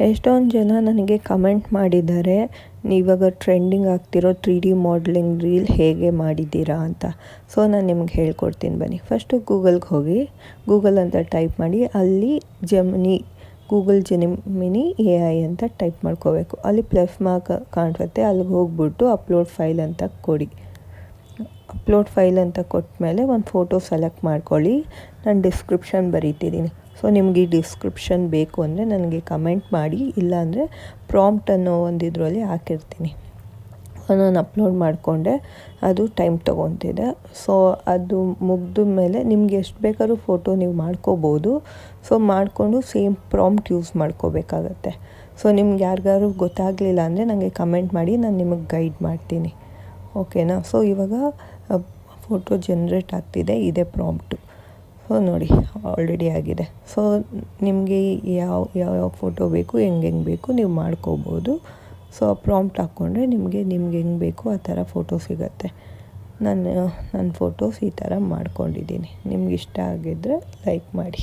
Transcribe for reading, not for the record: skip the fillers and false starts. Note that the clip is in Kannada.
ಎಷ್ಟೊಂದು ಜನ ನನಗೆ ಕಮೆಂಟ್ ಮಾಡಿದ್ದಾರೆ, ಇವಾಗ ಟ್ರೆಂಡಿಂಗ್ ಆಗ್ತಿರೋ 3D ಮಾಡಲಿಂಗ್ ರೀಲ್ ಹೇಗೆ ಮಾಡಿದ್ದೀರಾ ಅಂತ. ಸೊ ನಾನು ನಿಮ್ಗೆ ಹೇಳ್ಕೊಡ್ತೀನಿ ಬನ್ನಿ. ಫಸ್ಟು ಗೂಗಲ್ಗೆ ಹೋಗಿ, ಗೂಗಲ್ ಅಂತ ಟೈಪ್ ಮಾಡಿ, ಅಲ್ಲಿ ಗೂಗಲ್ ಜೆಮಿನಿ AI ಅಂತ ಟೈಪ್ ಮಾಡ್ಕೋಬೇಕು. ಅಲ್ಲಿ ಪ್ಲಸ್ ಮಾರ್ಕ್ ಕಾಣಿಸುತ್ತೆ, ಅಲ್ಲಿಗೆ ಹೋಗ್ಬಿಟ್ಟು ಅಪ್ಲೋಡ್ ಫೈಲ್ ಅಂತ ಕೊಡಿ. ಅಪ್ಲೋಡ್ ಫೈಲ್ ಅಂತ ಕೊಟ್ಟ ಮೇಲೆ ಒಂದು ಫೋಟೋ ಸೆಲೆಕ್ಟ್ ಮಾಡ್ಕೊಳ್ಳಿ. ನಾನು ಡಿಸ್ಕ್ರಿಪ್ಷನ್ ಬರೀತಿದ್ದೀನಿ. ಸೊ ನಿಮಗೆ ಈ ಡಿಸ್ಕ್ರಿಪ್ಷನ್ ಬೇಕು ಅಂದರೆ ನನಗೆ ಕಮೆಂಟ್ ಮಾಡಿ, ಇಲ್ಲಾಂದರೆ ಪ್ರಾಂಪ್ಟ್ ಅನ್ನೋ ಒಂದು ಇದರಲ್ಲಿ ಹಾಕಿರ್ತೀನಿ. ನಾನು ಅಪ್ಲೋಡ್ ಮಾಡಿಕೊಂಡೆ, ಅದು ಟೈಮ್ ತೊಗೊತಿದೆ. ಸೊ ಅದು ಮುಗಿದ ಮೇಲೆ ನಿಮ್ಗೆ ಎಷ್ಟು ಬೇಕಾದ್ರೂ ಫೋಟೋ ನೀವು ಮಾಡ್ಕೋಬೋದು. ಸೊ ಮಾಡಿಕೊಂಡು ಸೇಮ್ ಪ್ರಾಂಪ್ಟ್ ಯೂಸ್ ಮಾಡ್ಕೋಬೇಕಾಗತ್ತೆ. ಸೊ ನಿಮ್ಗೆ ಯಾರಿಗಾದ್ರು ಗೊತ್ತಾಗಲಿಲ್ಲ ಅಂದರೆ ನನಗೆ ಕಮೆಂಟ್ ಮಾಡಿ, ನಾನು ನಿಮಗೆ ಗೈಡ್ ಮಾಡ್ತೀನಿ. ಓಕೆನಾ? ಸೊ ಇವಾಗ ಫೋಟೋ ಜನ್ರೇಟ್ ಆಗ್ತಿದೆ, ಇದೇ ಪ್ರಾಂಪ್ಟು. ಸೊ ನೋಡಿ, ಆಲ್ರೆಡಿ ಆಗಿದೆ. ಸೊ ನಿಮಗೆ ಯಾವ ಫೋಟೋ ಬೇಕು, ಹೆಂಗೆ ಬೇಕು ನೀವು ಮಾಡ್ಕೋಬೋದು. ಸೊ ಪ್ರಾಂಪ್ಟ್ ಹಾಕ್ಕೊಂಡ್ರೆ ನಿಮಗೆ ಹೆಂಗೆ ಬೇಕು ಆ ಥರ ಫೋಟೋ ಸಿಗುತ್ತೆ. ನನ್ನ ಫೋಟೋಸ್ ಈ ಥರ ಮಾಡ್ಕೊಂಡಿದ್ದೀನಿ. ನಿಮ್ಗೆ ಇಷ್ಟ ಆಗಿದ್ದರೆ ಲೈಕ್ ಮಾಡಿ.